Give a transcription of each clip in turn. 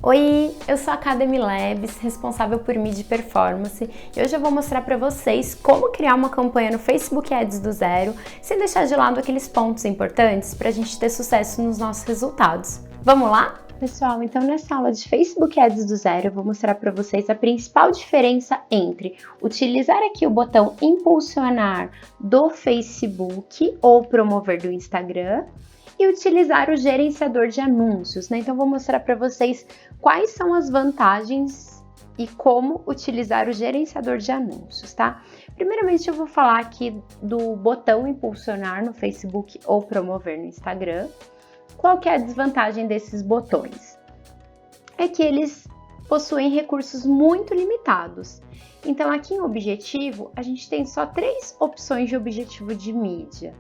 Oi, eu sou a Academy Labs, responsável por Mídia e Performance, e hoje eu vou mostrar para vocês como criar uma campanha no Facebook Ads do zero, sem deixar de lado aqueles pontos importantes para a gente ter sucesso nos nossos resultados. Vamos lá? Pessoal, então nessa aula de Facebook Ads do zero eu vou mostrar para vocês a principal diferença entre utilizar aqui o botão impulsionar do Facebook ou promover do Instagram e utilizar o gerenciador de anúncios, né? Então vou mostrar para vocês quais são as vantagens e como utilizar o gerenciador de anúncios, tá? Primeiramente eu vou falar aqui do botão impulsionar no Facebook ou promover no Instagram. Qual que é a desvantagem desses botões? É que eles possuem recursos muito limitados. Então aqui em objetivo, a gente tem só 3 opções de objetivo de mídia.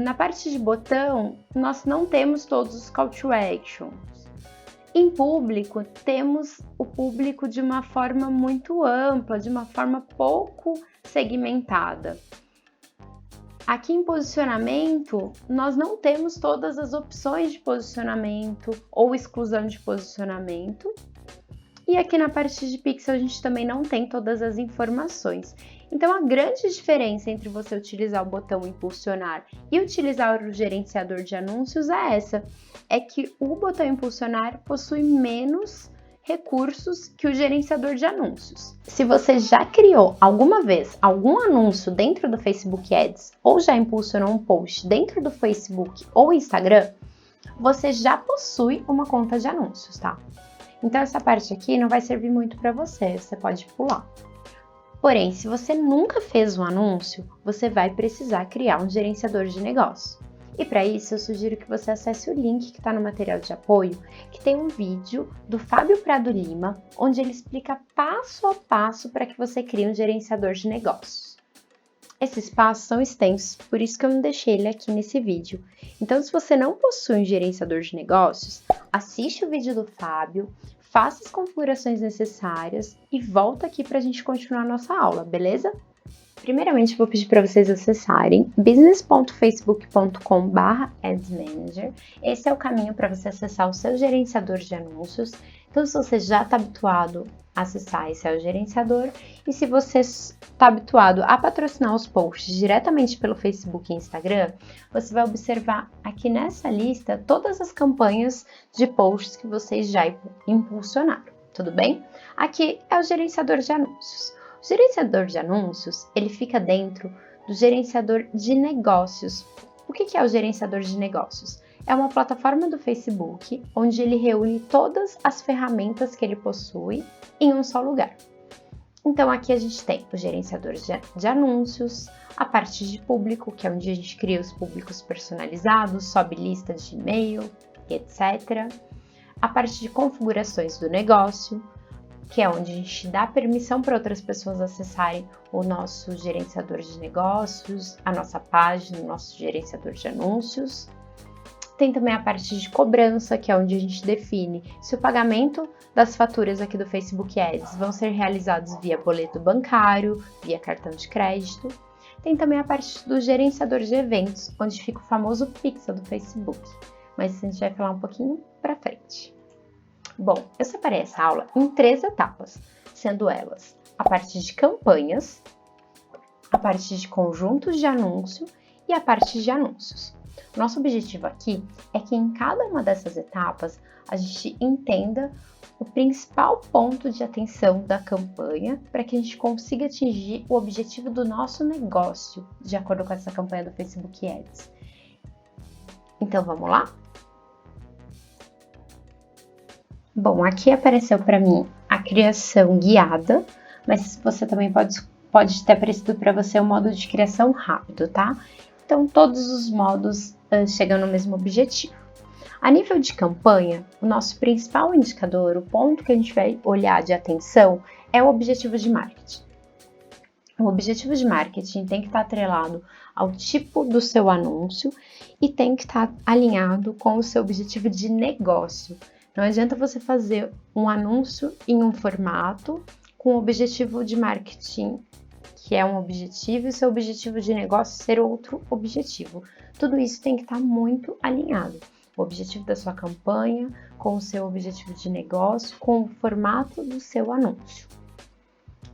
Na parte de botão, nós não temos todos os call to actions. Em público, temos o público de uma forma muito ampla, de uma forma pouco segmentada. Aqui em posicionamento, nós não temos todas as opções de posicionamento ou exclusão de posicionamento. E aqui na parte de pixel, a gente também não tem todas as informações. Então, a grande diferença entre você utilizar o botão impulsionar e utilizar o gerenciador de anúncios é essa. É que o botão impulsionar possui menos recursos que o gerenciador de anúncios. Se você já criou alguma vez algum anúncio dentro do Facebook Ads ou já impulsionou um post dentro do Facebook ou Instagram, você já possui uma conta de anúncios, tá? Então, essa parte aqui não vai servir muito para você, você pode pular. Porém, se você nunca fez um anúncio, você vai precisar criar um gerenciador de negócio. E para isso, eu sugiro que você acesse o link que está no material de apoio, que tem um vídeo do Fábio Prado Lima, onde ele explica passo a passo para que você crie um gerenciador de negócios. Esses passos são extensos, por isso que eu não deixei ele aqui nesse vídeo. Então, se você não possui um gerenciador de negócios, assiste o vídeo do Fábio, faça as configurações necessárias e volta aqui para a gente continuar a nossa aula, beleza? Primeiramente, vou pedir para vocês acessarem business.facebook.com/adsmanager. Esse é o caminho para você acessar o seu gerenciador de anúncios. Então, se você já está habituado a acessar esse é o gerenciador, e se você está habituado a patrocinar os posts diretamente pelo Facebook e Instagram, você vai observar aqui nessa lista todas as campanhas de posts que vocês já impulsionaram, tudo bem? Aqui é o gerenciador de anúncios. O gerenciador de anúncios, ele fica dentro do gerenciador de negócios. O que é o gerenciador de negócios? É uma plataforma do Facebook onde ele reúne todas as ferramentas que ele possui em um só lugar. Então aqui a gente tem o gerenciador de anúncios, a parte de público, que é onde a gente cria os públicos personalizados, sobe lista de e-mail, etc. A parte de configurações do negócio, que é onde a gente dá permissão para outras pessoas acessarem o nosso gerenciador de negócios, a nossa página, o nosso gerenciador de anúncios. Tem também a parte de cobrança, que é onde a gente define se o pagamento das faturas aqui do Facebook Ads vão ser realizados via boleto bancário, via cartão de crédito. Tem também a parte do gerenciador de eventos, onde fica o famoso pixel do Facebook, mas a gente vai falar um pouquinho para frente. Bom, eu separei essa aula em 3 etapas, sendo elas a parte de campanhas, a parte de conjuntos de anúncio e a parte de anúncios. Nosso objetivo aqui é que em cada uma dessas etapas a gente entenda o principal ponto de atenção da campanha para que a gente consiga atingir o objetivo do nosso negócio de acordo com essa campanha do Facebook Ads. Então vamos lá? Bom, aqui apareceu para mim a criação guiada, mas você também pode ter aparecido para você o modo de criação rápido, tá? Então, todos os modos chegam no mesmo objetivo. A nível de campanha, o nosso principal indicador, o ponto que a gente vai olhar de atenção, é o objetivo de marketing. O objetivo de marketing tem que estar atrelado ao tipo do seu anúncio e tem que estar alinhado com o seu objetivo de negócio. Não adianta você fazer um anúncio em um formato com o objetivo de marketing, que é um objetivo, e seu objetivo de negócio ser outro objetivo. Tudo isso tem que estar muito alinhado. o objetivo da sua campanha, com o seu objetivo de negócio, com o formato do seu anúncio.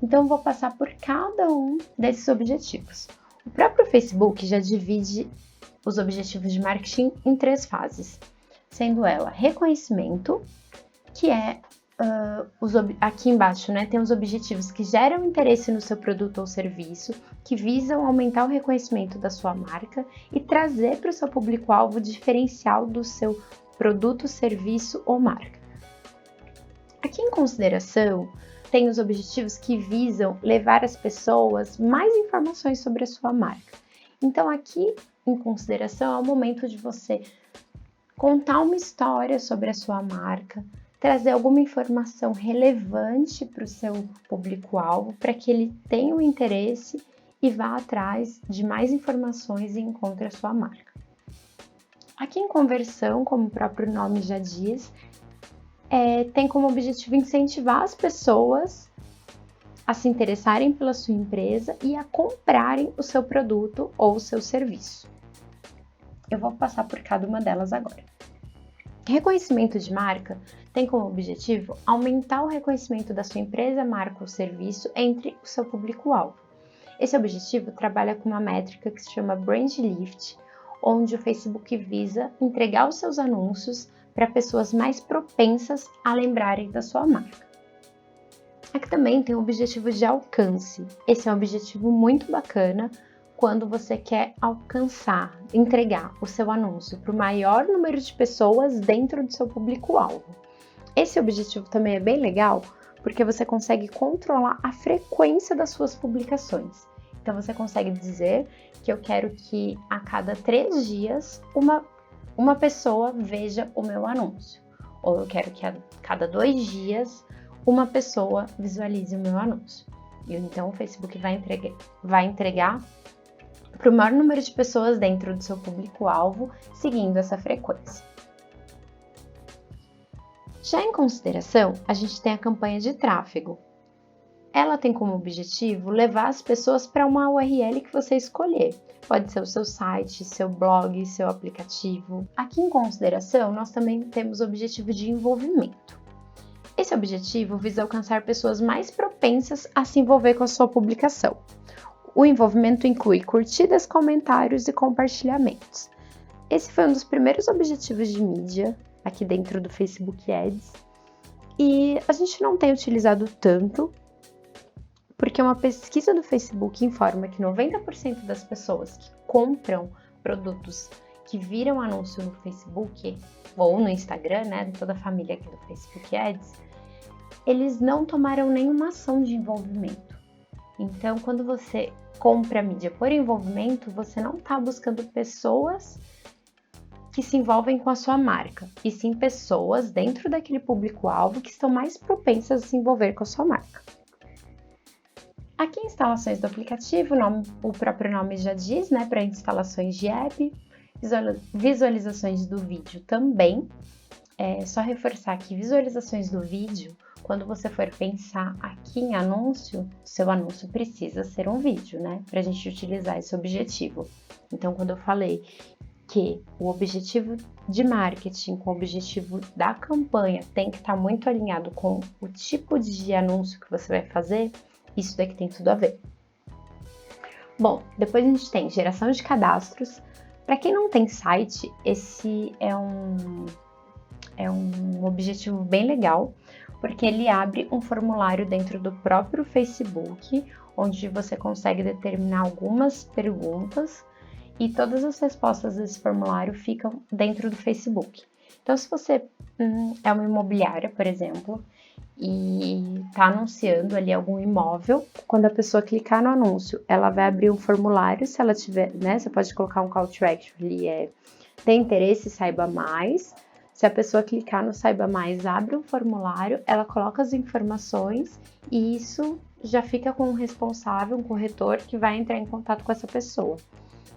Então, eu vou passar por cada um desses objetivos. O próprio Facebook já divide os objetivos de marketing em 3 fases, sendo ela reconhecimento, que é aqui embaixo, né, tem os objetivos que geram interesse no seu produto ou serviço, que visam aumentar o reconhecimento da sua marca e trazer para o seu público-alvo diferencial do seu produto, serviço ou marca. Aqui em consideração, tem os objetivos que visam levar às pessoas mais informações sobre a sua marca. Então, aqui em consideração, é o momento de você contar uma história sobre a sua marca, trazer alguma informação relevante para o seu público-alvo, para que ele tenha um interesse e vá atrás de mais informações e encontre a sua marca. Aqui em conversão, como o próprio nome já diz, tem como objetivo incentivar as pessoas a se interessarem pela sua empresa e a comprarem o seu produto ou o seu serviço. Eu vou passar por cada uma delas agora. Reconhecimento de marca tem como objetivo aumentar o reconhecimento da sua empresa, marca ou serviço entre o seu público-alvo. Esse objetivo trabalha com uma métrica que se chama Brand Lift, onde o Facebook visa entregar os seus anúncios para pessoas mais propensas a lembrarem da sua marca. Aqui também tem o objetivo de alcance. Esse é um objetivo muito bacana quando você quer entregar o seu anúncio para o maior número de pessoas dentro do seu público-alvo. Esse objetivo também é bem legal porque você consegue controlar a frequência das suas publicações. Então você consegue dizer que eu quero que a cada 3 dias uma pessoa veja o meu anúncio. Ou eu quero que a cada 2 dias uma pessoa visualize o meu anúncio. E então o Facebook vai entregar para o maior número de pessoas dentro do seu público-alvo, seguindo essa frequência. Já em consideração, a gente tem a campanha de tráfego. Ela tem como objetivo levar as pessoas para uma URL que você escolher. Pode ser o seu site, seu blog, seu aplicativo. Aqui em consideração, nós também temos o objetivo de envolvimento. Esse objetivo visa alcançar pessoas mais propensas a se envolver com a sua publicação. O envolvimento inclui curtidas, comentários e compartilhamentos. Esse foi um dos primeiros objetivos de mídia aqui dentro do Facebook Ads e a gente não tem utilizado tanto porque uma pesquisa do Facebook informa que 90% das pessoas que compram produtos que viram anúncio no Facebook ou no Instagram, né, toda a família aqui do Facebook Ads, eles não tomaram nenhuma ação de envolvimento. Então, quando você compra mídia por envolvimento, você não está buscando pessoas que se envolvem com a sua marca, e sim pessoas dentro daquele público-alvo que estão mais propensas a se envolver com a sua marca. Aqui em instalações do aplicativo, o próprio nome já diz, né, para instalações de app, visualizações do vídeo também. É só reforçar que visualizações do vídeo, quando você for pensar aqui em anúncio, seu anúncio precisa ser um vídeo, né, para a gente utilizar esse objetivo. Então, quando eu falei que o objetivo de marketing com o objetivo da campanha tem que estar muito alinhado com o tipo de anúncio que você vai fazer, isso daqui tem tudo a ver. Bom, depois a gente tem geração de cadastros. Para quem não tem site, esse é um objetivo bem legal, porque ele abre um formulário dentro do próprio Facebook, onde você consegue determinar algumas perguntas e todas as respostas desse formulário ficam dentro do Facebook. Então, se você é uma imobiliária, por exemplo, e está anunciando ali algum imóvel, quando a pessoa clicar no anúncio, ela vai abrir um formulário, se ela tiver, né, você pode colocar um call to action ali, tem interesse, saiba mais. Se a pessoa clicar no saiba mais, abre um formulário, ela coloca as informações e isso já fica com um responsável, um corretor que vai entrar em contato com essa pessoa.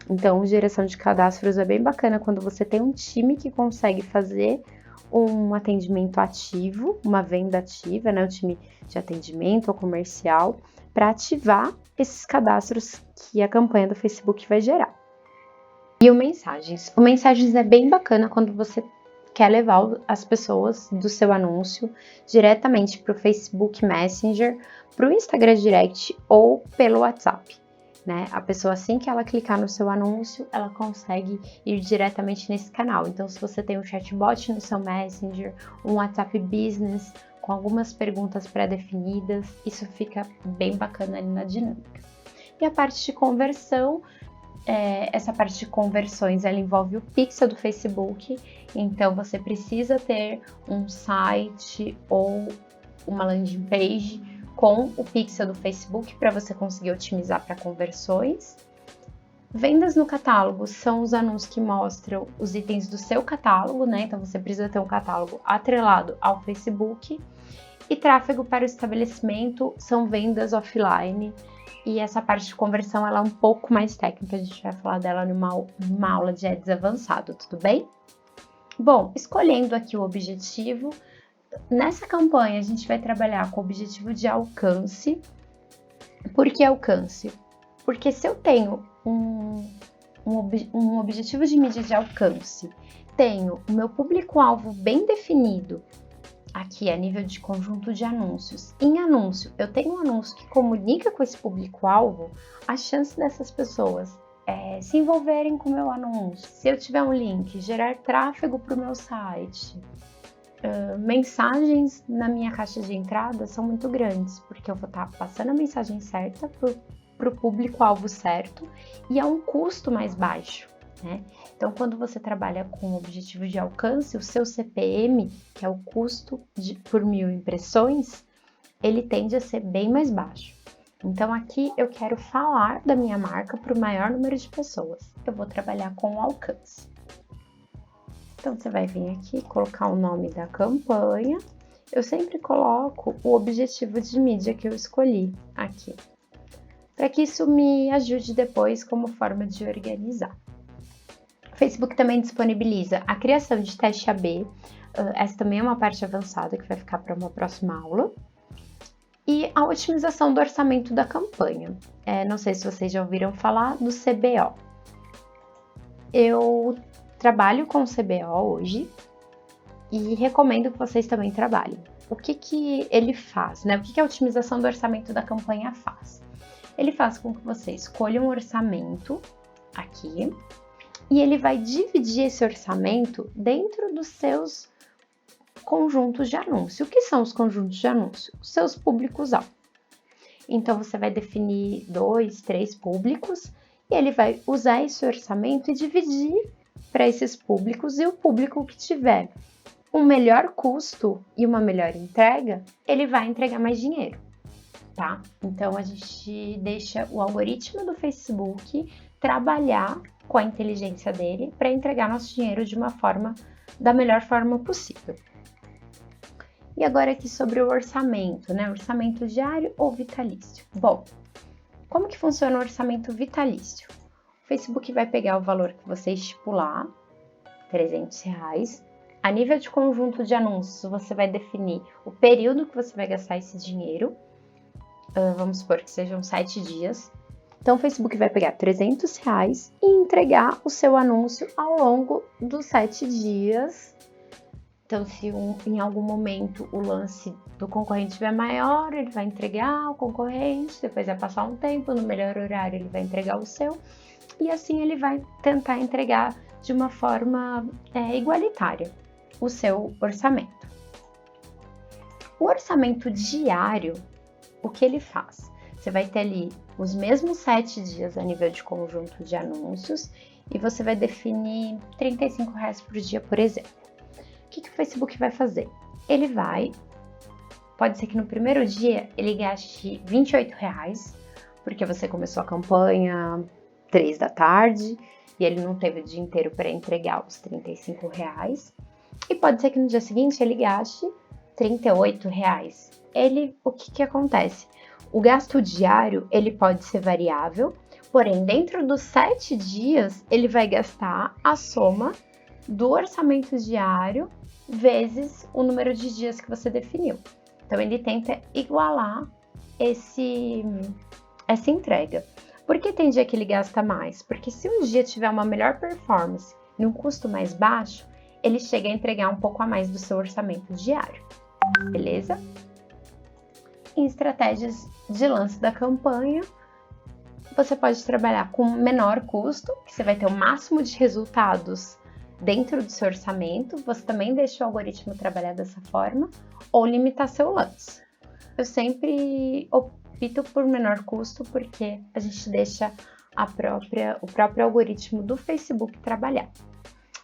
Então, geração de cadastros é bem bacana quando você tem um time que consegue fazer um atendimento ativo, uma venda ativa, né, um time de atendimento ou comercial, para ativar esses cadastros que a campanha do Facebook vai gerar. E o Mensagens. O Mensagens é bem bacana quando você quer levar as pessoas do seu anúncio diretamente para o Facebook Messenger, para o Instagram Direct ou pelo WhatsApp, né? A pessoa, assim que ela clicar no seu anúncio, ela consegue ir diretamente nesse canal. Então, se você tem um chatbot no seu Messenger, um WhatsApp Business com algumas perguntas pré-definidas, isso fica bem bacana ali na dinâmica. E a parte de conversão, essa parte de conversões, ela envolve o pixel do Facebook, então você precisa ter um site ou uma landing page com o pixel do Facebook para você conseguir otimizar para conversões. Vendas no catálogo são os anúncios que mostram os itens do seu catálogo, né? Então você precisa ter um catálogo atrelado ao Facebook. E tráfego para o estabelecimento são vendas offline. E essa parte de conversão ela é um pouco mais técnica, a gente vai falar dela numa aula de Ads avançado, tudo bem? Bom, escolhendo aqui o objetivo, nessa campanha a gente vai trabalhar com o objetivo de alcance. Por que alcance? Porque se eu tenho um objetivo de mídia de alcance, tenho o meu público-alvo bem definido, aqui a nível de conjunto de anúncios. Em anúncio, eu tenho um anúncio que comunica com esse público-alvo, a chance dessas pessoas se envolverem com o meu anúncio, se eu tiver um link, gerar tráfego para o meu site, mensagens na minha caixa de entrada são muito grandes, porque eu vou estar passando a mensagem certa para o público-alvo certo e a um custo mais baixo, né? Então, quando você trabalha com o objetivo de alcance, o seu CPM, que é o custo por 1000 impressões, ele tende a ser bem mais baixo. Então, aqui eu quero falar da minha marca para o maior número de pessoas. Eu vou trabalhar com o alcance. Então, você vai vir aqui, colocar o nome da campanha. Eu sempre coloco o objetivo de mídia que eu escolhi aqui, para que isso me ajude depois como forma de organizar. O Facebook também disponibiliza a criação de teste AB, essa também é uma parte avançada que vai ficar para uma próxima aula, e a otimização do orçamento da campanha. Não sei se vocês já ouviram falar do CBO. Eu trabalho com CBO hoje e recomendo que vocês também trabalhem. O que ele faz, né? O que a otimização do orçamento da campanha faz? Ele faz com que você escolha um orçamento aqui e ele vai dividir esse orçamento dentro dos seus conjuntos de anúncio. O que são os conjuntos de anúncio? Os seus públicos-alvo. Então, você vai definir 2, 3 públicos e ele vai usar esse orçamento e dividir para esses públicos, e o público que tiver um melhor custo e uma melhor entrega, ele vai entregar mais dinheiro, tá? Então, a gente deixa o algoritmo do Facebook trabalhar com a inteligência dele para entregar nosso dinheiro da melhor forma possível. E agora aqui sobre o orçamento, né? Orçamento diário ou vitalício? Bom, como que funciona o orçamento vitalício? O Facebook vai pegar o valor que você estipular, R$300. A nível de conjunto de anúncios, você vai definir o período que você vai gastar esse dinheiro. Vamos supor que sejam 7 dias. Então, o Facebook vai pegar R$300 e entregar o seu anúncio ao longo dos 7 dias. Então, se em algum momento o lance do concorrente estiver maior, ele vai entregar o concorrente, depois vai passar um tempo, no melhor horário ele vai entregar o seu, e assim ele vai tentar entregar de uma forma igualitária o seu orçamento. O orçamento diário, o que ele faz? Você vai ter ali os mesmos 7 dias a nível de conjunto de anúncios e você vai definir R$35 por dia, por exemplo. O que o Facebook vai fazer? Pode ser que no primeiro dia ele gaste R$28, porque você começou a campanha 3 da tarde e ele não teve o dia inteiro para entregar os R$35. E pode ser que no dia seguinte ele gaste R$38. O que acontece? O gasto diário, ele pode ser variável, porém, dentro dos 7 dias, ele vai gastar a soma do orçamento diário vezes o número de dias que você definiu. Então, ele tenta igualar essa entrega. Por que tem dia que ele gasta mais? Porque se um dia tiver uma melhor performance e um custo mais baixo, ele chega a entregar um pouco a mais do seu orçamento diário, beleza? Em estratégias de lance da campanha, você pode trabalhar com menor custo, que você vai ter o máximo de resultados dentro do seu orçamento, você também deixa o algoritmo trabalhar dessa forma, ou limitar seu lance. Eu sempre opto por menor custo, porque a gente deixa o próprio algoritmo do Facebook trabalhar.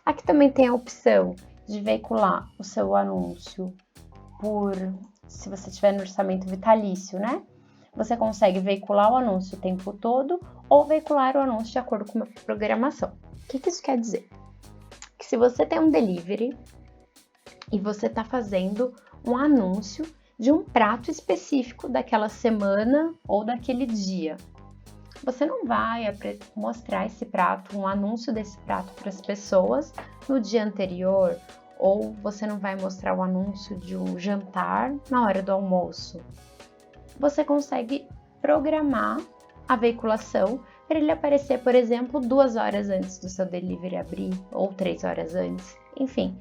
Aqui também tem a opção de veicular o seu anúncio se você tiver no orçamento vitalício, né? Você consegue veicular o anúncio o tempo todo ou veicular o anúncio de acordo com a programação. O que isso quer dizer? Que se você tem um delivery e você está fazendo um anúncio de um prato específico daquela semana ou daquele dia, você não vai mostrar esse prato, um anúncio desse prato para as pessoas no dia anterior, ou você não vai mostrar o anúncio de um jantar na hora do almoço. Você consegue programar a veiculação para ele aparecer, por exemplo, 2 horas antes do seu delivery abrir, ou 3 horas antes. Enfim,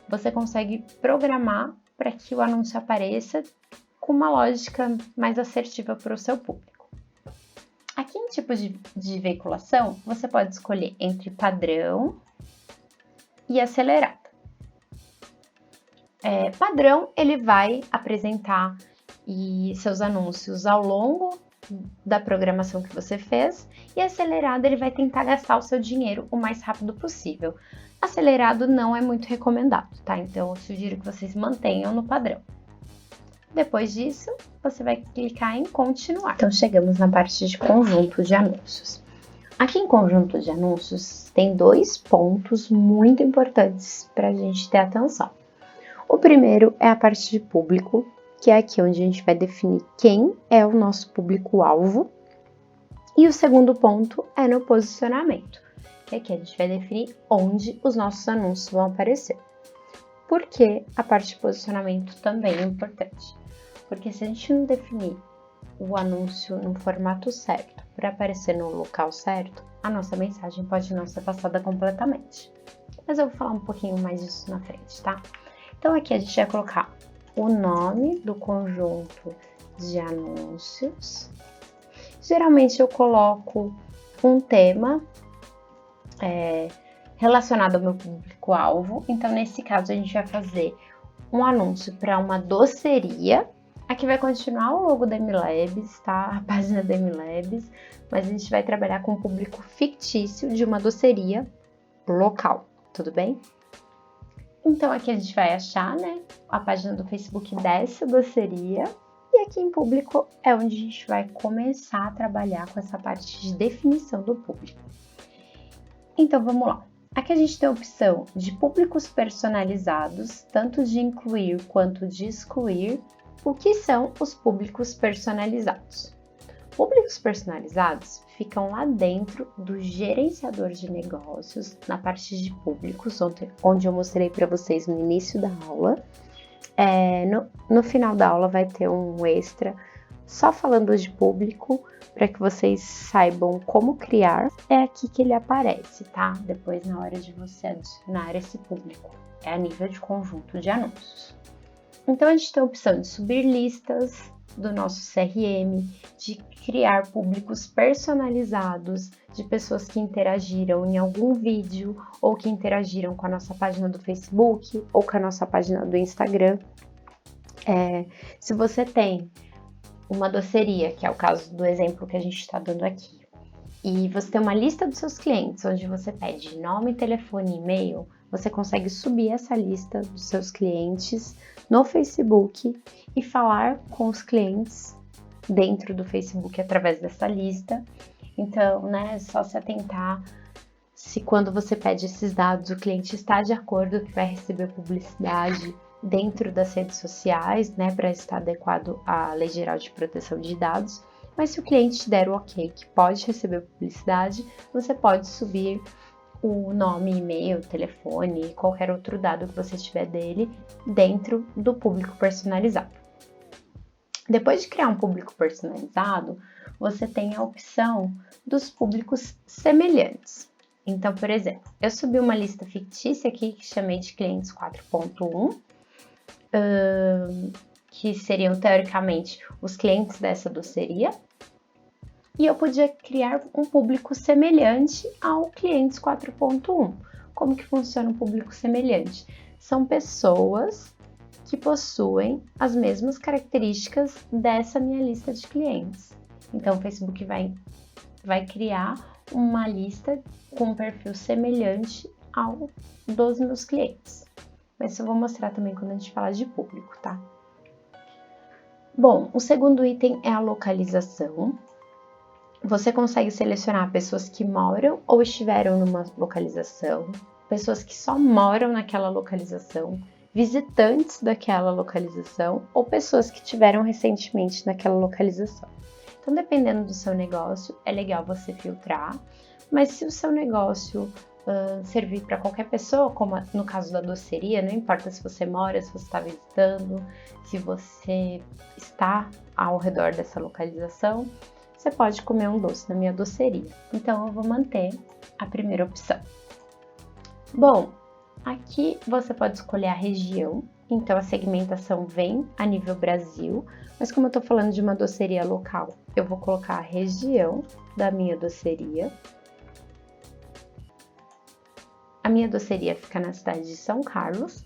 você consegue programar para que o anúncio apareça com uma lógica mais assertiva para o seu público. Aqui em tipos de veiculação, você pode escolher entre padrão e acelerado. Padrão, ele vai apresentar seus anúncios ao longo da programação que você fez, e acelerado, ele vai tentar gastar o seu dinheiro o mais rápido possível. Acelerado não é muito recomendado, tá? Então, eu sugiro que vocês mantenham no padrão. Depois disso, você vai clicar em continuar. Então, chegamos na parte de conjunto de anúncios. Aqui em conjunto de anúncios, tem 2 pontos muito importantes para a gente ter atenção. O primeiro é a parte de público, que é aqui onde a gente vai definir quem é o nosso público-alvo. E o segundo ponto é no posicionamento, que aqui a gente vai definir onde os nossos anúncios vão aparecer. Por que a parte de posicionamento também é importante? Porque se a gente não definir o anúncio no formato certo, para aparecer no local certo, a nossa mensagem pode não ser passada completamente. Mas eu vou falar um pouquinho mais disso na frente, tá? Então aqui a gente vai colocar o nome do conjunto de anúncios. Geralmente eu coloco um tema relacionado ao meu público-alvo. Então, nesse caso, a gente vai fazer um anúncio para uma doceria. Aqui vai continuar o logo da MLabs, tá? A página da MLabs, mas a gente vai trabalhar com um público fictício de uma doceria local, tudo bem? Então, aqui a gente vai achar, né, a página do Facebook dessa doceria. E aqui em público é onde a gente vai começar a trabalhar com essa parte de definição do público. Então, vamos lá. Aqui a gente tem a opção de públicos personalizados, tanto de incluir quanto de excluir. O que são os públicos personalizados? Públicos personalizados ficam lá dentro do gerenciador de negócios, na parte de públicos, onde eu mostrei para vocês no início da aula. No final da aula vai ter um extra só falando de público, para que vocês saibam como criar. É aqui que ele aparece, tá? Depois, na hora de você adicionar esse público, é a nível de conjunto de anúncios. Então, a gente tem a opção de subir listas do nosso CRM, de criar públicos personalizados de pessoas que interagiram em algum vídeo ou que interagiram com a nossa página do Facebook ou com a nossa página do Instagram. Se você tem uma doceria, que é o caso do exemplo que a gente está dando aqui, e você tem uma lista dos seus clientes, onde você pede nome, telefone e e-mail, você consegue subir essa lista dos seus clientes no Facebook e falar com os clientes dentro do Facebook através dessa lista. Então, né, é só se atentar se quando você pede esses dados, o cliente está de acordo que vai receber publicidade dentro das redes sociais, né, para estar adequado à Lei Geral de Proteção de Dados. Mas se o cliente te der o ok que pode receber publicidade, você pode subir o nome, e-mail, telefone e qualquer outro dado que você tiver dele dentro do público personalizado. Depois de criar um público personalizado, você tem a opção dos públicos semelhantes. Então, por exemplo, eu subi uma lista fictícia aqui que chamei de clientes 4.1, que seriam teoricamente os clientes dessa doceria, e eu podia criar um público semelhante ao clientes 4.1. Como que funciona um público semelhante? São pessoas que possuem as mesmas características dessa minha lista de clientes. Então, o Facebook vai criar uma lista com um perfil semelhante ao dos meus clientes. Mas isso eu vou mostrar também quando a gente falar de público, tá? Bom, o segundo item é a localização. Você consegue selecionar pessoas que moram ou estiveram numa localização, pessoas que só moram naquela localização, visitantes daquela localização ou pessoas que tiveram recentemente naquela localização. Então, dependendo do seu negócio, é legal você filtrar, mas se o seu negócio servir para qualquer pessoa, como no caso da doceria, não importa se você mora, se você está visitando, se você está ao redor dessa localização, você pode comer um doce na minha doceria. Então, eu vou manter a primeira opção. Bom, aqui você pode escolher a região, então a segmentação vem a nível Brasil, mas como eu tô falando de uma doceria local, eu vou colocar a região da minha doceria. A minha doceria fica na cidade de São Carlos.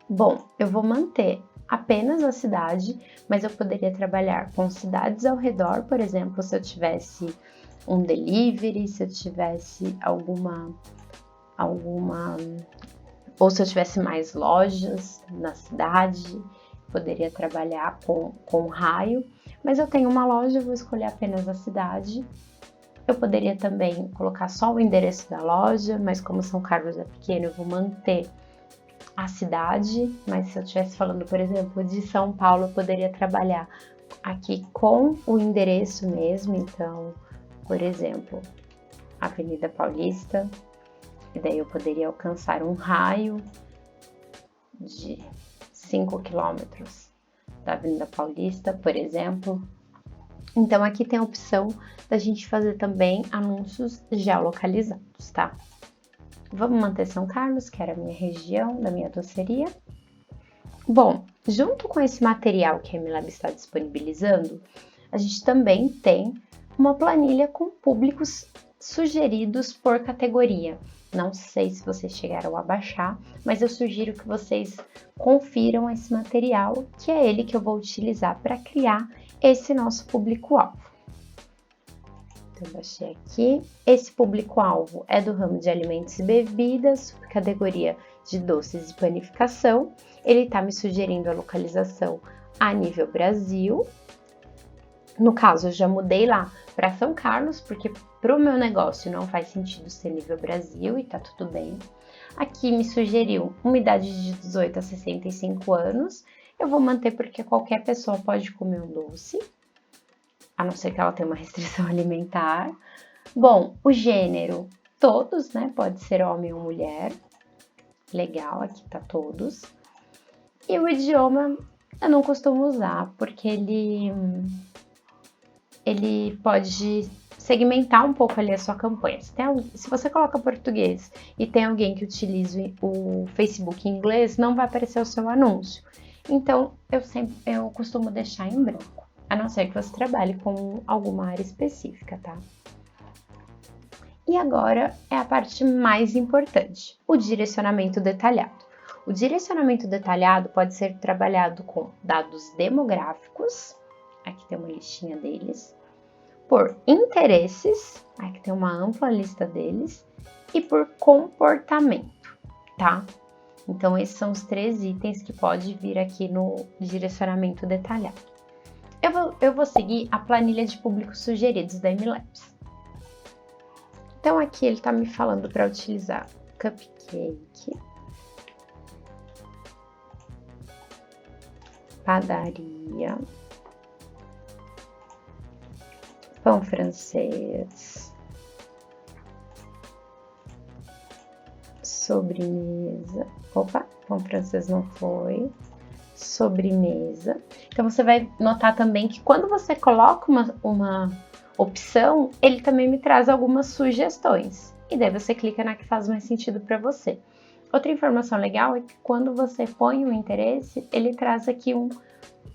Bom, eu vou manter apenas a cidade, mas eu poderia trabalhar com cidades ao redor, por exemplo, se eu tivesse um delivery, se eu tivesse ou se eu tivesse mais lojas na cidade, poderia trabalhar com raio, mas eu tenho uma loja, eu vou escolher apenas a cidade. Eu poderia também colocar só o endereço da loja, mas como São Carlos é pequeno, eu vou manter a cidade, mas se eu estivesse falando, por exemplo, de São Paulo, eu poderia trabalhar aqui com o endereço mesmo, então, por exemplo, Avenida Paulista, e daí eu poderia alcançar um raio de 5 quilômetros da Avenida Paulista, por exemplo. Então, aqui tem a opção da gente fazer também anúncios geolocalizados, tá? Vamos manter São Carlos, que era a minha região, da minha doceria. Bom, junto com esse material que a MLab está disponibilizando, a gente também tem uma planilha com públicos sugeridos por categoria. Não sei se vocês chegaram a baixar, mas eu sugiro que vocês confiram esse material, que é ele que eu vou utilizar para criar esse nosso público-alvo. Então, eu baixei aqui. Esse público-alvo é do ramo de alimentos e bebidas, categoria de doces e panificação. Ele está me sugerindo a localização a nível Brasil. No caso, eu já mudei lá para São Carlos, porque para o meu negócio não faz sentido ser nível Brasil e tá tudo bem. Aqui me sugeriu uma idade de 18 a 65 anos. Eu vou manter porque qualquer pessoa pode comer um doce, a não ser que ela tenha uma restrição alimentar. Bom, o gênero, todos, né? Pode ser homem ou mulher. Legal, aqui tá todos. E o idioma eu não costumo usar, porque ele pode segmentar um pouco ali a sua campanha. Se você coloca português e tem alguém que utilize o Facebook em inglês, não vai aparecer o seu anúncio. Então, eu costumo deixar em branco, a não ser que você trabalhe com alguma área específica, tá? E agora é a parte mais importante, o direcionamento detalhado. O direcionamento detalhado pode ser trabalhado com dados demográficos, aqui tem uma listinha deles, por interesses, aqui tem uma ampla lista deles, e por comportamento, tá? Então, esses são os 3 itens que pode vir aqui no direcionamento detalhado. Eu vou seguir a planilha de públicos sugeridos da MLabs. Então, aqui ele está me falando para utilizar cupcake, padaria, pão francês, sobremesa. Opa, pão francês não foi. Sobremesa. Então, você vai notar também que quando você coloca uma opção, ele também me traz algumas sugestões. e daí você clica na que faz mais sentido para você. Outra informação legal é que quando você põe um interesse, ele traz aqui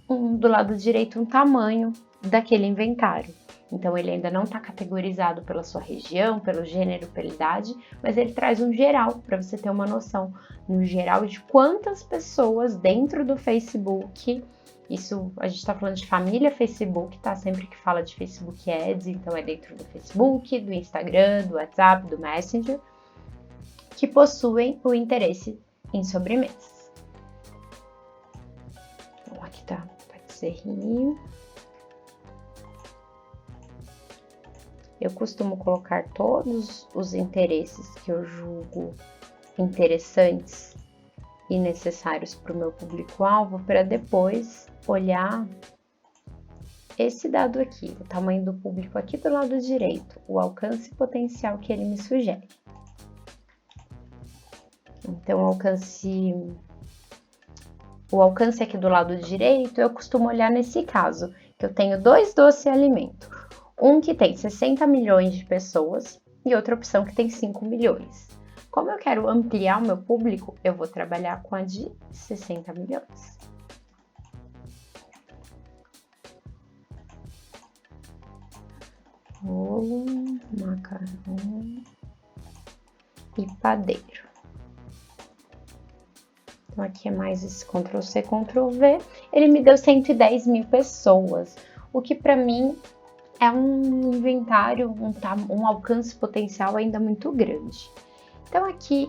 do lado direito um tamanho daquele inventário. Então ele ainda não está categorizado pela sua região, pelo gênero, pela idade, mas ele traz um geral para você ter uma noção no geral de quantas pessoas dentro do Facebook. Isso a gente está falando de família Facebook, tá? Sempre que fala de Facebook Ads, então é dentro do Facebook, do Instagram, do WhatsApp, do Messenger, que possuem o interesse em sobremesas. Então aqui tá patisserie. Eu costumo colocar todos os interesses que eu julgo interessantes e necessários para o meu público-alvo para depois olhar esse dado aqui, o tamanho do público aqui do lado direito, o alcance potencial que ele me sugere. Então, o alcance aqui do lado direito, eu costumo olhar nesse caso, que eu tenho 2 doce alimento. Um que tem 60 milhões de pessoas e outra opção que tem 5 milhões. Como eu quero ampliar o meu público, eu vou trabalhar com a de 60 milhões. Bolo, macarrão e padeiro. Então aqui é mais esse Ctrl+C, Ctrl+V. Ele me deu 110 mil pessoas, o que para mim é um inventário, um alcance potencial ainda muito grande. Então aqui,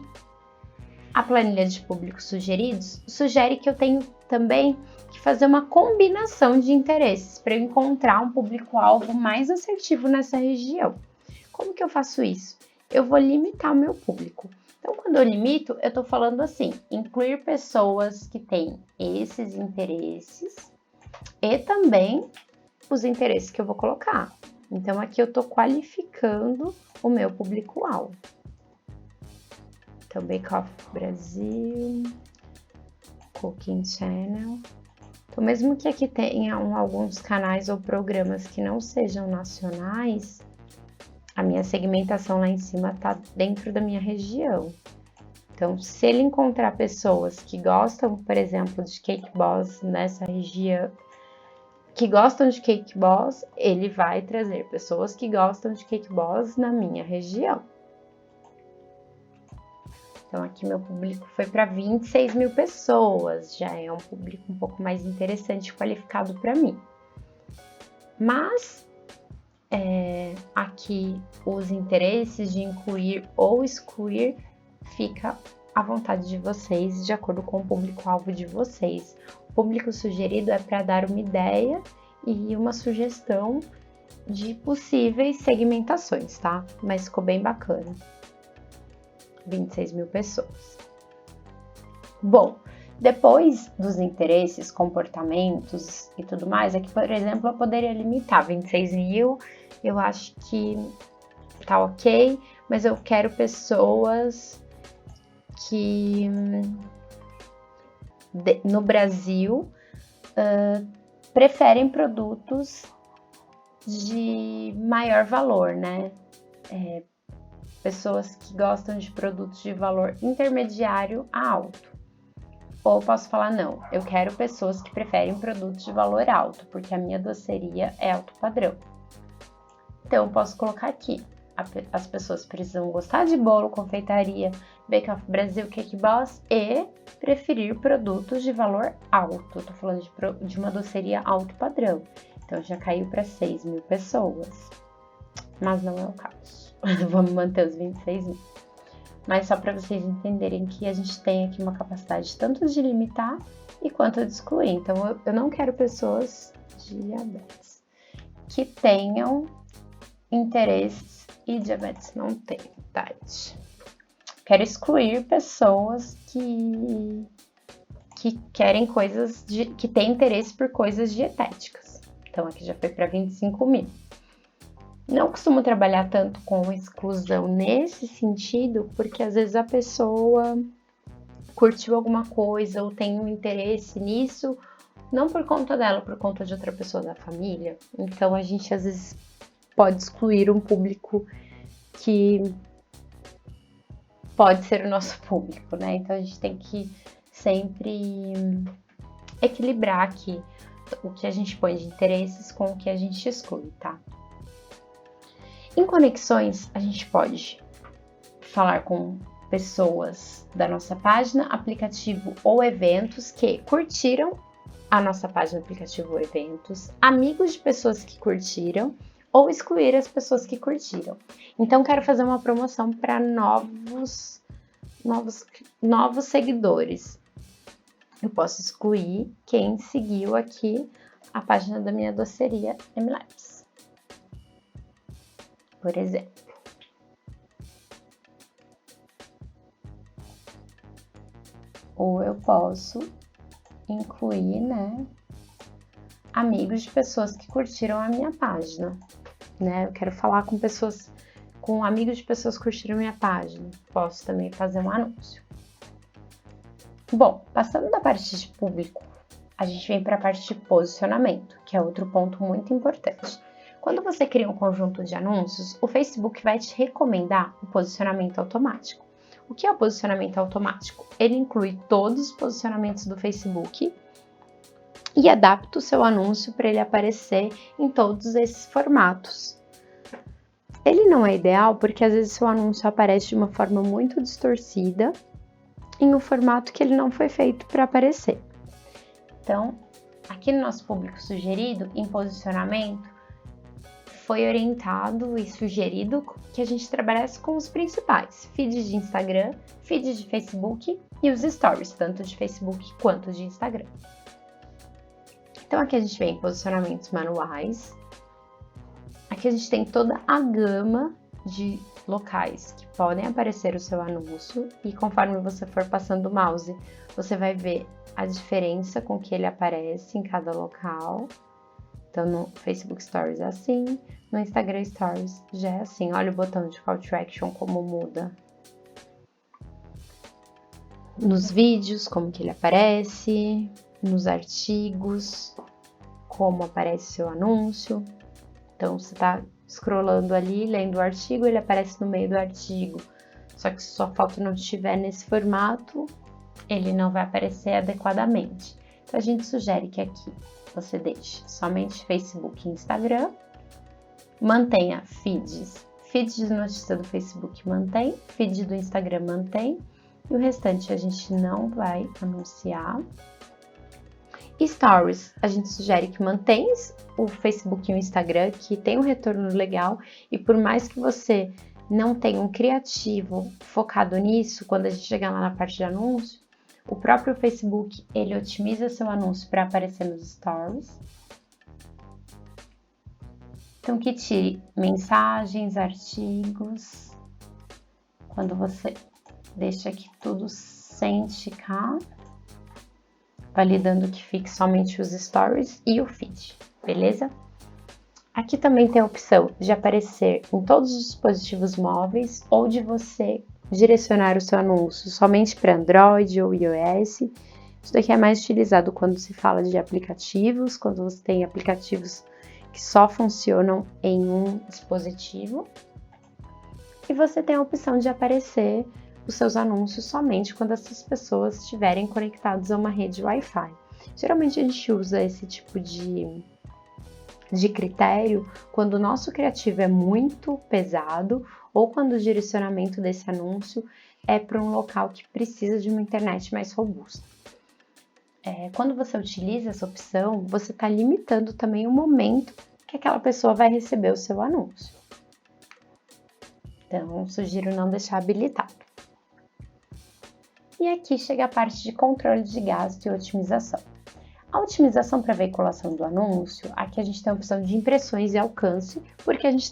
a planilha de públicos sugeridos sugere que eu tenho também que fazer uma combinação de interesses para eu encontrar um público-alvo mais assertivo nessa região. Como que eu faço isso? Eu vou limitar o meu público. Então, quando eu limito, eu estou falando assim, incluir pessoas que têm esses interesses e também os interesses que eu vou colocar. Então, aqui eu estou qualificando o meu público-alvo. Então, Bake Off Brasil, Cooking Channel. Então, mesmo que aqui tenha alguns canais ou programas que não sejam nacionais, a minha segmentação lá em cima está dentro da minha região. Então, se ele encontrar pessoas que gostam, por exemplo, de Cake Boss nessa região, que gostam de Cake Boss, ele vai trazer pessoas que gostam de Cake Boss na minha região. Então, aqui meu público foi para 26 mil pessoas, já é um público um pouco mais interessante, qualificado para mim. Mas, aqui os interesses de incluir ou excluir fica à vontade de vocês, de acordo com o público-alvo de vocês. O público sugerido é para dar uma ideia e uma sugestão de possíveis segmentações, tá? Mas ficou bem bacana. 26 mil pessoas. Bom, depois dos interesses, comportamentos e tudo mais, aqui, por exemplo, eu poderia limitar 26 mil, eu acho que tá ok, mas eu quero pessoas que no Brasil preferem produtos de maior valor, né? Pessoas que gostam de produtos de valor intermediário a alto. Ou posso falar, não, eu quero pessoas que preferem produtos de valor alto, porque a minha doceria é alto padrão. Então, eu posso colocar aqui, as pessoas precisam gostar de bolo, confeitaria, Bake Off Brasil, Cake Boss e preferir produtos de valor alto. Tô falando de uma doceria alto padrão. Então, já caiu para 6 mil pessoas. Mas não é o caso. Vamos manter os 26 mil. Mas só para vocês entenderem que a gente tem aqui uma capacidade tanto de limitar e quanto de excluir. Então, eu não quero pessoas de diabetes que tenham interesses e diabetes não tem idade. Quero excluir pessoas que querem coisas, que têm interesse por coisas dietéticas. Então, aqui já foi para 25 mil. Não costumo trabalhar tanto com exclusão nesse sentido, porque às vezes a pessoa curtiu alguma coisa ou tem um interesse nisso, não por conta dela, por conta de outra pessoa da família. Então a gente às vezes pode excluir um público que pode ser o nosso público, né? Então a gente tem que sempre equilibrar aqui o que a gente põe de interesses com o que a gente exclui, tá? Em conexões, a gente pode falar com pessoas da nossa página, aplicativo ou eventos que curtiram a nossa página, aplicativo ou eventos, amigos de pessoas que curtiram ou excluir as pessoas que curtiram. Então, quero fazer uma promoção para novos seguidores. Eu posso excluir quem seguiu aqui a página da minha doceria MLabs, por exemplo. Ou eu posso incluir, né, amigos de pessoas que curtiram a minha página, né? Eu quero falar com amigos de pessoas que curtiram a minha página. Posso também fazer um anúncio. Bom, passando da parte de público, a gente vem para a parte de posicionamento, que é outro ponto muito importante. Quando você cria um conjunto de anúncios, o Facebook vai te recomendar o posicionamento automático. O que é o posicionamento automático? Ele inclui todos os posicionamentos do Facebook e adapta o seu anúncio para ele aparecer em todos esses formatos. Ele não é ideal porque às vezes seu anúncio aparece de uma forma muito distorcida em um formato que ele não foi feito para aparecer. Então, aqui no nosso público sugerido, em posicionamento, foi orientado e sugerido que a gente trabalhasse com os principais, feeds de Instagram, feeds de Facebook e os stories, tanto de Facebook quanto de Instagram. Então aqui a gente vem em posicionamentos manuais, aqui a gente tem toda a gama de locais que podem aparecer o seu anúncio e conforme você for passando o mouse, você vai ver a diferença com que ele aparece em cada local. Então, no Facebook Stories é assim, no Instagram Stories já é assim. Olha o botão de Call to Action como muda. Nos vídeos, como que ele aparece, nos artigos, como aparece seu anúncio. Então, você está scrollando ali, lendo o artigo, ele aparece no meio do artigo. Só que se sua foto não estiver nesse formato, ele não vai aparecer adequadamente. Então, a gente sugere que aqui você deixe somente Facebook e Instagram, mantenha feeds. Feed de notícia do Facebook mantém, feed do Instagram mantém, e o restante a gente não vai anunciar. Stories, a gente sugere que mantenha o Facebook e o Instagram, que tem um retorno legal, e por mais que você não tenha um criativo focado nisso, quando a gente chegar lá na parte de anúncio, o próprio Facebook, ele otimiza seu anúncio para aparecer nos stories. Então, que tire mensagens, artigos. Quando você deixa aqui tudo sem esticar, validando que fique somente os stories e o feed, beleza? Aqui também tem a opção de aparecer em todos os dispositivos móveis ou de você direcionar o seu anúncio somente para Android ou iOS. Isso daqui é mais utilizado quando se fala de aplicativos, quando você tem aplicativos que só funcionam em um dispositivo. E você tem a opção de aparecer os seus anúncios somente quando essas pessoas estiverem conectadas a uma rede Wi-Fi. Geralmente a gente usa esse tipo de critério quando o nosso criativo é muito pesado ou quando o direcionamento desse anúncio é para um local que precisa de uma internet mais robusta. Quando você utiliza essa opção, você está limitando também o momento que aquela pessoa vai receber o seu anúncio. Então, sugiro não deixar habilitado. E aqui chega a parte de controle de gasto e otimização. A otimização para veiculação do anúncio, aqui a gente tem a opção de impressões e alcance, porque a gente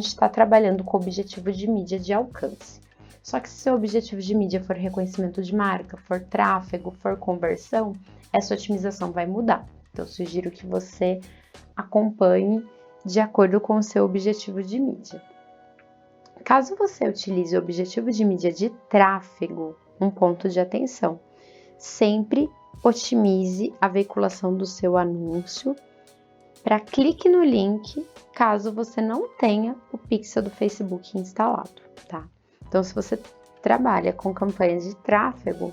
está trabalhando com o objetivo de mídia de alcance. Só que se seu objetivo de mídia for reconhecimento de marca, for tráfego, for conversão, essa otimização vai mudar. Então, eu sugiro que você acompanhe de acordo com o seu objetivo de mídia. Caso você utilize o objetivo de mídia de tráfego, um ponto de atenção, sempre otimize a veiculação do seu anúncio para clique no link, caso você não tenha o pixel do Facebook instalado, tá? Então, se você trabalha com campanhas de tráfego,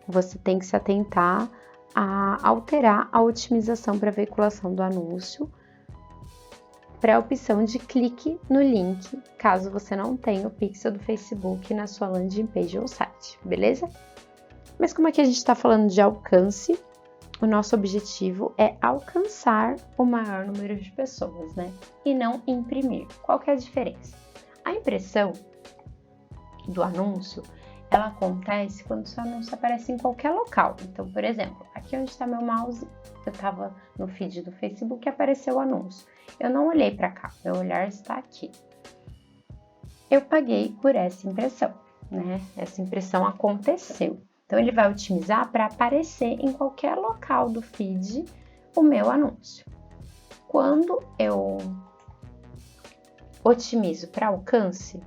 você tem que se atentar a alterar a otimização para veiculação do anúncio para a opção de clique no link, caso você não tenha o pixel do Facebook na sua landing page ou site, beleza? Mas como aqui a gente está falando de alcance, o nosso objetivo é alcançar o maior número de pessoas, né? E não imprimir. Qual que é a diferença? A impressão do anúncio, ela acontece quando o seu anúncio aparece em qualquer local. Então, por exemplo, aqui onde está meu mouse, eu estava no feed do Facebook e apareceu o anúncio. Eu não olhei para cá, meu olhar está aqui. Eu paguei por essa impressão, né? Essa impressão aconteceu. Então, ele vai otimizar para aparecer em qualquer local do feed o meu anúncio. Quando eu otimizo para alcance,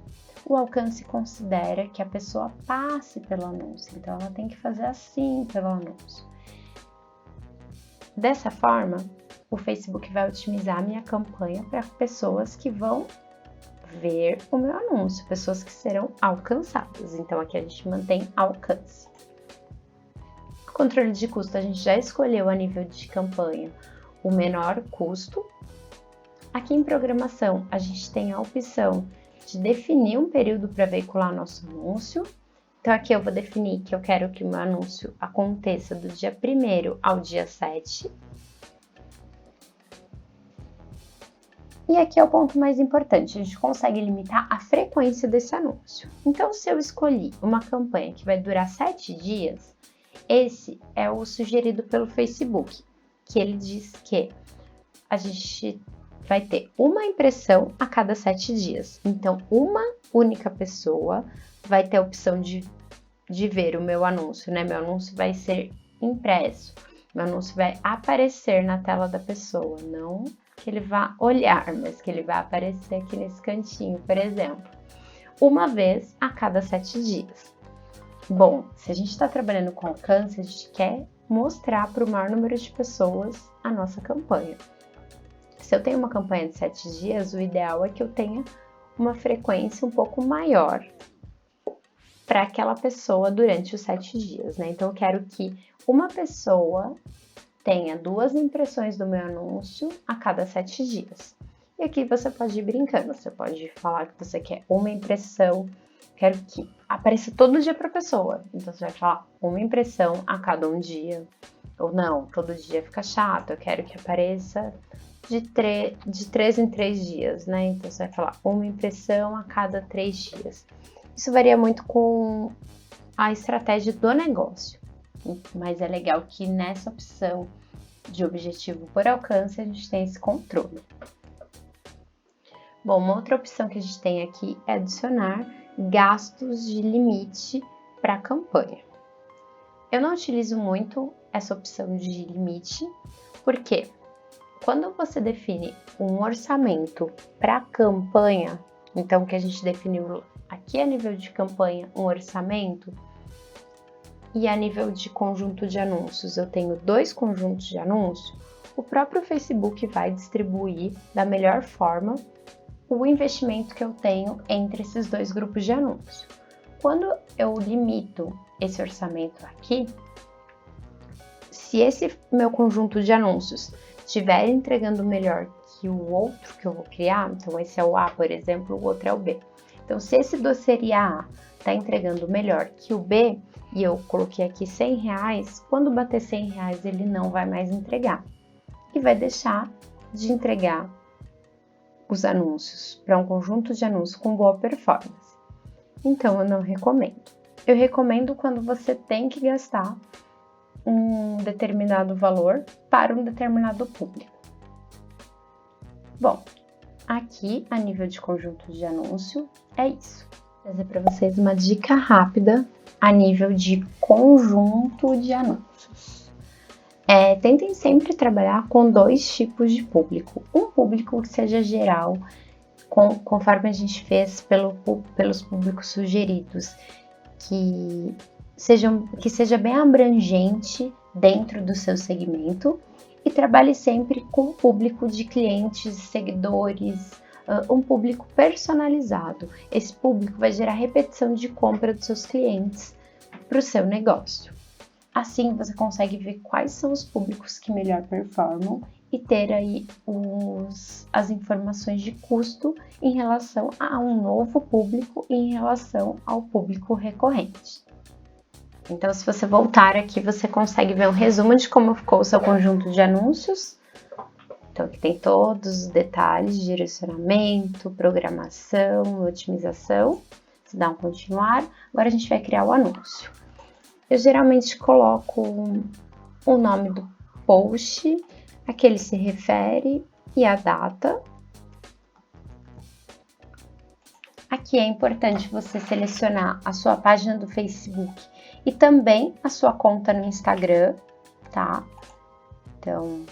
o alcance considera que a pessoa passe pelo anúncio. Então, ela tem que fazer assim pelo anúncio. Dessa forma, o Facebook vai otimizar a minha campanha para pessoas que vão ver o meu anúncio, pessoas que serão alcançadas. Então, aqui a gente mantém alcance. Controle de custo, a gente já escolheu a nível de campanha o menor custo. Aqui em programação, a gente tem a opção de definir um período para veicular nosso anúncio. Então, aqui eu vou definir que eu quero que o meu anúncio aconteça do dia 1º ao dia 7. E aqui é o ponto mais importante, a gente consegue limitar a frequência desse anúncio. Então, se eu escolhi uma campanha que vai durar 7 dias, esse é o sugerido pelo Facebook, que ele diz que a gente vai ter uma impressão a cada 7 dias. Então, uma única pessoa vai ter a opção de ver o meu anúncio, né? Meu anúncio vai ser impresso, meu anúncio vai aparecer na tela da pessoa, não que ele vá olhar, mas que ele vai aparecer aqui nesse cantinho, por exemplo, uma vez a cada 7 dias. Bom, se a gente está trabalhando com alcance, a gente quer mostrar para o maior número de pessoas a nossa campanha. Se eu tenho uma campanha de 7 dias, o ideal é que eu tenha uma frequência um pouco maior para aquela pessoa durante os 7 dias, né? Então, eu quero que uma pessoa tenha 2 impressões do meu anúncio a cada 7 dias. E aqui você pode ir brincando, você pode falar que você quer uma impressão, quero que apareça todo dia para a pessoa. Então, você vai falar uma impressão a cada um dia. Ou não, todo dia fica chato, eu quero que apareça de 3 em 3 dias, né? Então, você vai falar uma impressão a cada 3 dias. Isso varia muito com a estratégia do negócio, mas é legal que nessa opção de objetivo por alcance a gente tem esse controle. Bom, uma outra opção que a gente tem aqui é adicionar gastos de limite para a campanha. Eu não utilizo muito essa opção de limite, porque quando você define um orçamento para a campanha, então que a gente definiu aqui a nível de campanha um orçamento, e a nível de conjunto de anúncios eu tenho 2 conjuntos de anúncios, o próprio Facebook vai distribuir da melhor forma o investimento que eu tenho entre esses 2 grupos de anúncios. Quando eu limito esse orçamento aqui, se esse meu conjunto de anúncios estiver entregando melhor que o outro que eu vou criar, então esse é o A, por exemplo, o outro é o B. Então, se esse dossiê A está entregando melhor que o B, e eu coloquei aqui R$100, quando bater R$100 ele não vai mais entregar. E vai deixar de entregar os anúncios para um conjunto de anúncios com boa performance. Então, eu não recomendo. Eu recomendo quando você tem que gastar um determinado valor para um determinado público. Bom, aqui a nível de conjunto de anúncio é isso. Vou trazer para vocês uma dica rápida a nível de conjunto de anúncios. Tentem sempre trabalhar com 2 tipos de público. Um público que seja geral, conforme a gente fez pelos públicos sugeridos, que seja bem abrangente dentro do seu segmento, e trabalhe sempre com o público de clientes, seguidores, um público personalizado. Esse público vai gerar repetição de compra dos seus clientes para o seu negócio. Assim você consegue ver quais são os públicos que melhor performam e ter aí as informações de custo em relação a um novo público e em relação ao público recorrente. Então, se você voltar aqui, você consegue ver um resumo de como ficou o seu conjunto de anúncios. Então, aqui tem todos os detalhes de direcionamento, programação, otimização. Se dá um continuar, agora a gente vai criar o anúncio. Eu geralmente coloco o nome do post, a que ele se refere e a data. Aqui é importante você selecionar a sua página do Facebook e também a sua conta no Instagram, tá? Então,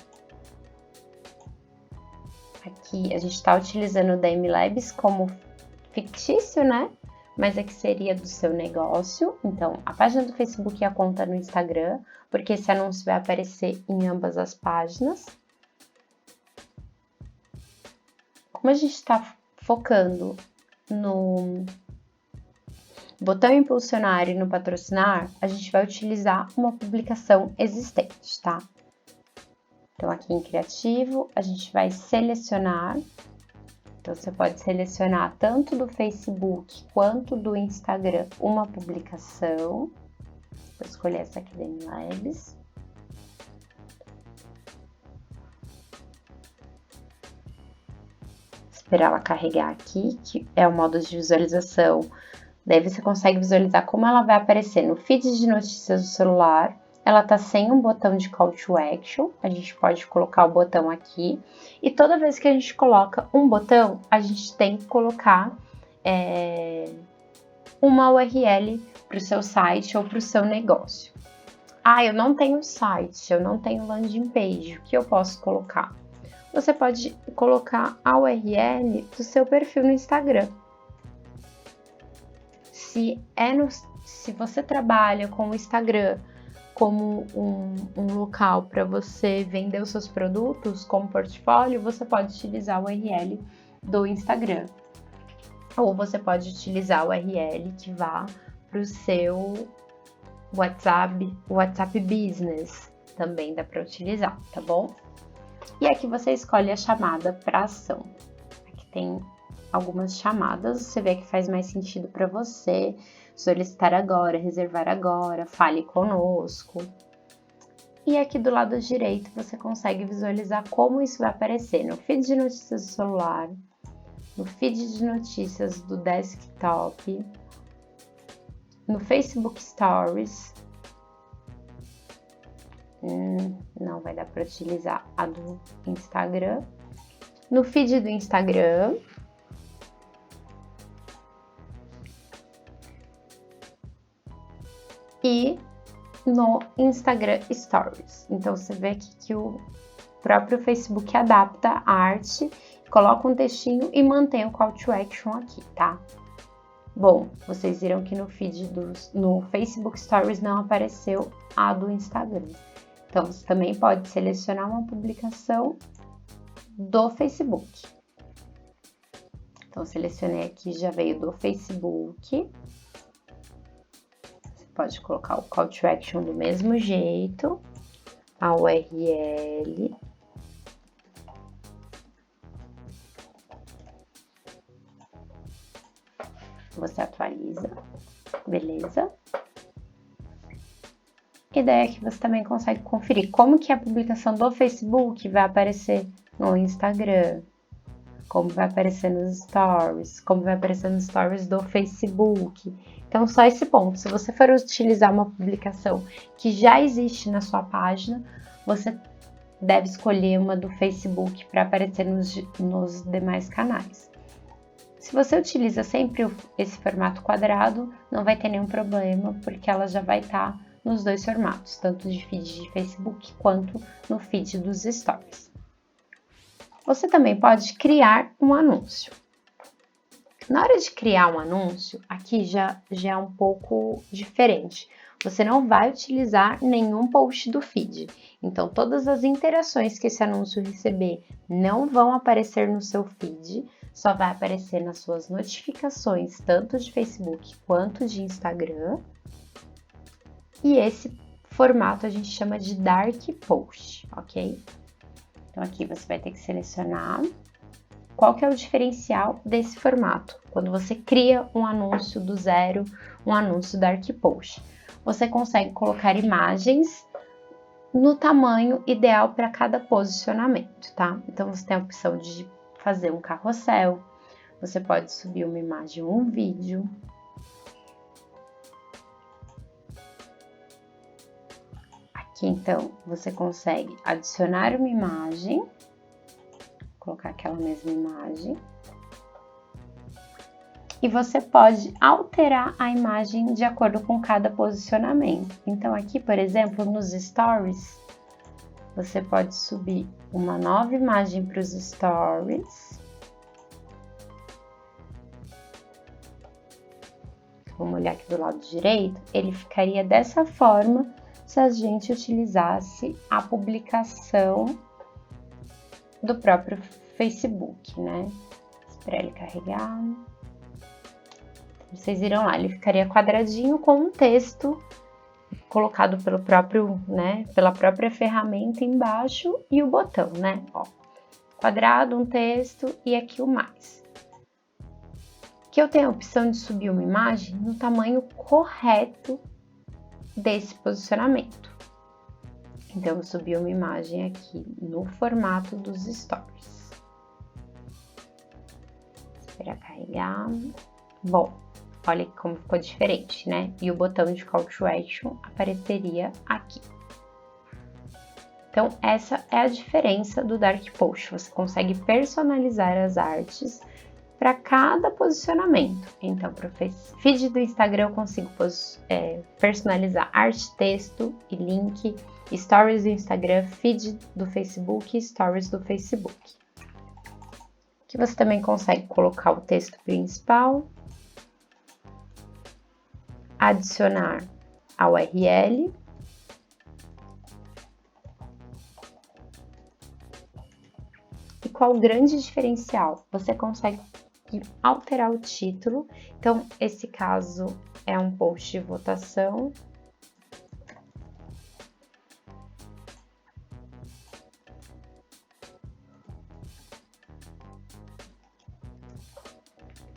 aqui a gente está utilizando o DM Labs como fictício, né? Mas aqui seria do seu negócio. Então, a página do Facebook e a conta no Instagram, porque esse anúncio vai aparecer em ambas as páginas. Como a gente está focando no botão impulsionar e no patrocinar, a gente vai utilizar uma publicação existente, tá? Então, aqui em criativo, a gente vai selecionar. Então, você pode selecionar tanto do Facebook quanto do Instagram uma publicação. Vou escolher essa aqui da Labs. Esperar ela carregar aqui, que é o modo de visualização. Daí você consegue visualizar como ela vai aparecer no feed de notícias do celular. Ela tá sem um botão de call to action, a gente pode colocar o botão aqui. E toda vez que a gente coloca um botão, a gente tem que colocar uma URL para o seu site ou para o seu negócio. Ah, eu não tenho site, eu não tenho landing page, o que eu posso colocar? Você pode colocar a URL do seu perfil no Instagram. Se você trabalha com o Instagram como um local para você vender os seus produtos como portfólio, você pode utilizar o URL do Instagram. Ou você pode utilizar o URL que vá para o seu WhatsApp Business. Também dá para utilizar, tá bom? E aqui você escolhe a chamada para ação. Aqui tem algumas chamadas, você vê que faz mais sentido para você. Solicitar agora, reservar agora, fale conosco. E aqui do lado direito você consegue visualizar como isso vai aparecer no feed de notícias do celular, no feed de notícias do desktop, no Facebook Stories. Não vai dar para utilizar a do Instagram. No feed do Instagram. E no Instagram Stories. Então, você vê aqui que o próprio Facebook adapta a arte, coloca um textinho e mantém o call to action aqui, tá? Bom, vocês viram que no Facebook Stories não apareceu a do Instagram. Então, você também pode selecionar uma publicação do Facebook. Então, selecionei aqui, já veio do Facebook. Pode colocar o call to action do mesmo jeito, a URL. Você atualiza, beleza? E daí aqui você também consegue conferir como que a publicação do Facebook vai aparecer no Instagram, como vai aparecer nos stories, como vai aparecer nos stories do Facebook. Então, só esse ponto. Se você for utilizar uma publicação que já existe na sua página, você deve escolher uma do Facebook para aparecer nos demais canais. Se você utiliza sempre esse formato quadrado, não vai ter nenhum problema, porque ela já vai estar nos dois formatos, tanto de feed de Facebook quanto no feed dos stories. Você também pode criar um anúncio. Na hora de criar um anúncio, aqui já é um pouco diferente. Você não vai utilizar nenhum post do feed. Então, todas as interações que esse anúncio receber não vão aparecer no seu feed. só vai aparecer nas suas notificações, tanto de Facebook quanto de Instagram. E esse formato a gente chama de Dark Post, ok? Então aqui você vai ter que selecionar qual que é o diferencial desse formato. Quando você cria um anúncio do zero, um anúncio Dark Post, você consegue colocar imagens no tamanho ideal para cada posicionamento, tá? Então você tem a opção de fazer um carrossel, você pode subir uma imagem ou um vídeo. Aqui então você consegue adicionar uma imagem, colocar aquela mesma imagem. E você pode alterar a imagem de acordo com cada posicionamento. Então aqui, por exemplo, nos stories, você pode subir uma nova imagem para os stories. Vamos olhar aqui do lado direito, ele ficaria dessa forma se a gente utilizasse a publicação do próprio Facebook, né? Espera ele carregar. Vocês viram lá, ele ficaria quadradinho com um texto colocado pelo próprio, né, pela própria ferramenta embaixo e o botão, né? Ó, quadrado, um texto e aqui o mais. Que eu tenho a opção de subir uma imagem no tamanho correto desse posicionamento. Então, eu subi uma imagem aqui no formato dos stories. Espera carregar. Bom, olha como ficou diferente, né? E o botão de Call to Action apareceria aqui. Então, essa é a diferença do Dark Post. Você consegue personalizar as artes para cada posicionamento. Então, para o feed do Instagram, eu consigo personalizar arte, texto e link, stories do Instagram, feed do Facebook e stories do Facebook. Aqui você também consegue colocar o texto principal, adicionar a URL, e qual o grande diferencial? Você consegue alterar o título. Então, esse caso é um post de votação.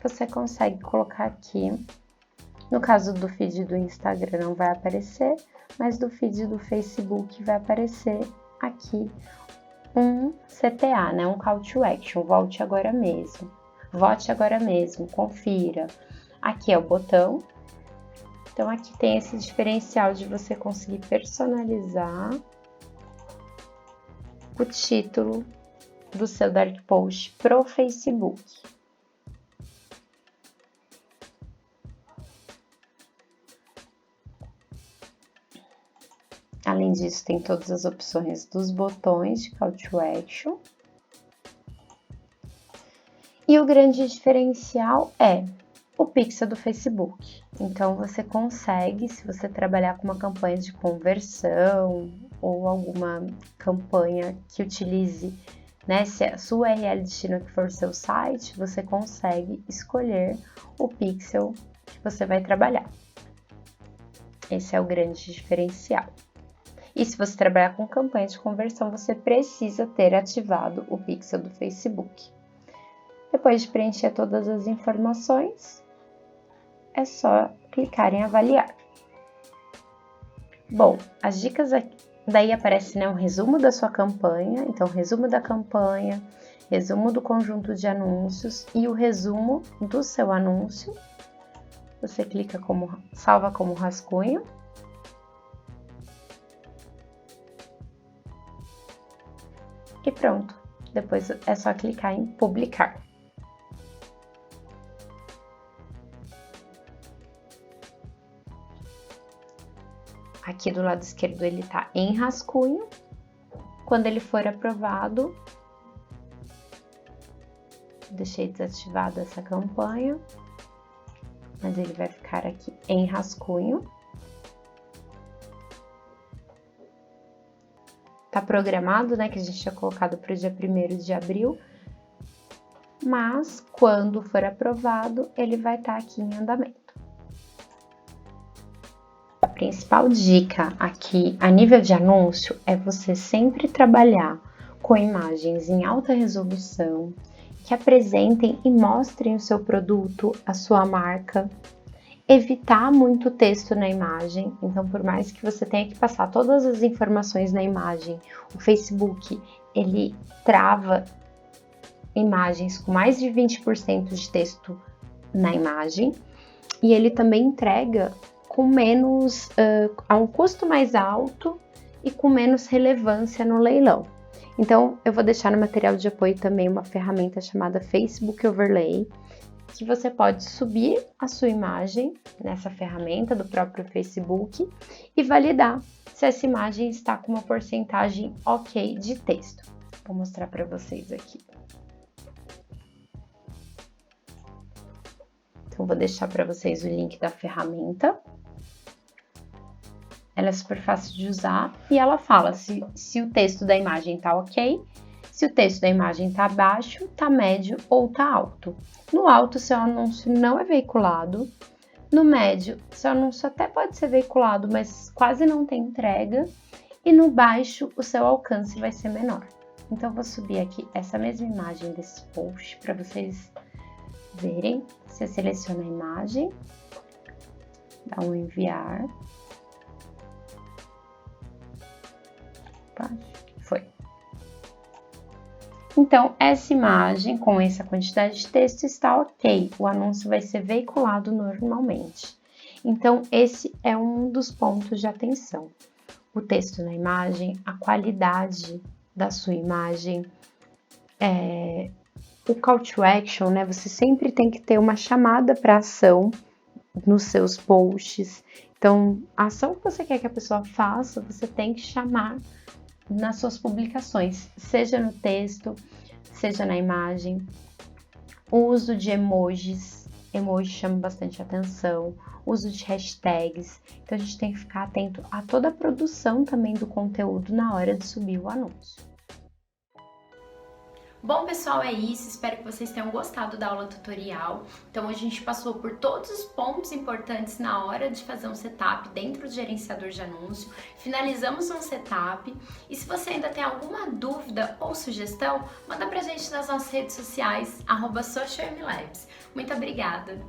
Você consegue colocar aqui, no caso do feed do Instagram não vai aparecer, mas do feed do Facebook vai aparecer aqui um CTA, né? Um Call to Action, volte agora mesmo. Vote agora mesmo, confira. Aqui é o botão. Então, aqui tem esse diferencial de você conseguir personalizar o título do seu Dark Post pro Facebook. Além disso, tem todas as opções dos botões de Call to Action. E o grande diferencial é o pixel do Facebook. Então, você consegue, se você trabalhar com uma campanha de conversão ou alguma campanha que utilize, né, se a sua URL destino que for seu site, você consegue escolher o pixel que você vai trabalhar. Esse é o grande diferencial. E se você trabalhar com campanha de conversão, você precisa ter ativado o pixel do Facebook. Depois de preencher todas as informações, é só clicar em avaliar. Bom, as dicas aqui, daí aparece, né, um resumo da sua campanha, então resumo da campanha, resumo do conjunto de anúncios e o resumo do seu anúncio. Você clica salva como rascunho. E pronto, depois é só clicar em publicar. Aqui do lado esquerdo ele tá em rascunho. Quando ele for aprovado, deixei desativada essa campanha, mas ele vai ficar aqui em rascunho. Tá programado, né, que a gente tinha colocado para o dia 1º de abril. mas quando for aprovado, ele vai estar aqui em andamento. A principal dica aqui a nível de anúncio é você sempre trabalhar com imagens em alta resolução, que apresentem e mostrem o seu produto, a sua marca. Evitar muito texto na imagem, então por mais que você tenha que passar todas as informações na imagem, o Facebook ele trava imagens com mais de 20% de texto na imagem e ele também entrega com menos, a um custo mais alto e com menos relevância no leilão. Então eu vou deixar no material de apoio também uma ferramenta chamada Facebook Overlay, que você pode subir a sua imagem nessa ferramenta do próprio Facebook e validar se essa imagem está com uma porcentagem ok de texto. Vou mostrar para vocês aqui. Então, vou deixar para vocês o link da ferramenta. Ela é super fácil de usar e ela fala se o texto da imagem está ok, se o texto da imagem está baixo, está médio ou está alto. No alto, seu anúncio não é veiculado. No médio, seu anúncio até pode ser veiculado, mas quase não tem entrega. E no baixo, o seu alcance vai ser menor. Então, eu vou subir aqui essa mesma imagem desse post para vocês verem. Você seleciona a imagem, dá um enviar. Foi. Então, essa imagem com essa quantidade de texto está ok, o anúncio vai ser veiculado normalmente. Então, esse é um dos pontos de atenção. O texto na imagem, a qualidade da sua imagem, o call to action, né? Você sempre tem que ter uma chamada para ação nos seus posts. Então, a ação que você quer que a pessoa faça, você tem que chamar nas suas publicações, seja no texto, seja na imagem. O uso de emojis chama bastante atenção, o uso de hashtags, então a gente tem que ficar atento a toda a produção também do conteúdo na hora de subir o anúncio. Bom, pessoal, é isso. Espero que vocês tenham gostado da aula tutorial. Então, a gente passou por todos os pontos importantes na hora de fazer um setup dentro do gerenciador de anúncio. Finalizamos um setup. E se você ainda tem alguma dúvida ou sugestão, manda pra gente nas nossas redes sociais, @socialmlabs. Muito obrigada!